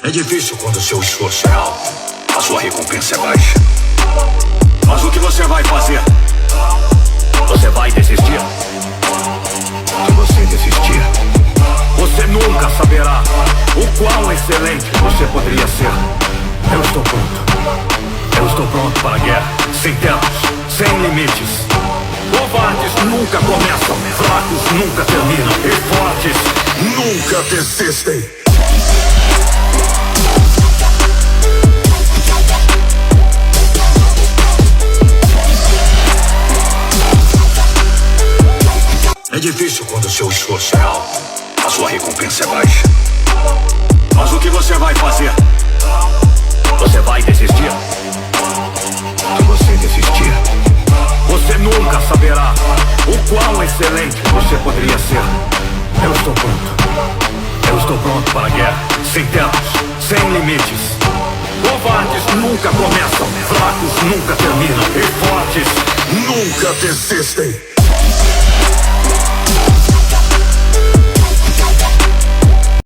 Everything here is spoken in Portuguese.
É difícil quando seu esforço é alto, a sua recompensa é baixa. Mas o que você vai fazer? Você vai desistir? Se você desistir, você nunca saberá o quão excelente você poderia ser. Eu estou pronto. Eu estou pronto para a guerra, sem tempos, sem limites. Covardes nunca começam, fracos nunca terminam, e fortes nunca desistem. É difícil quando seu esforço é alto, a sua recompensa é baixa. Mas o que você vai fazer? Você vai desistir? Se você desistir, você nunca saberá o quão excelente você poderia ser. Eu estou pronto. Eu estou pronto para a guerra, sem tempos, sem limites. Covardes nunca começam, fracos nunca terminam, e fortes nunca desistem.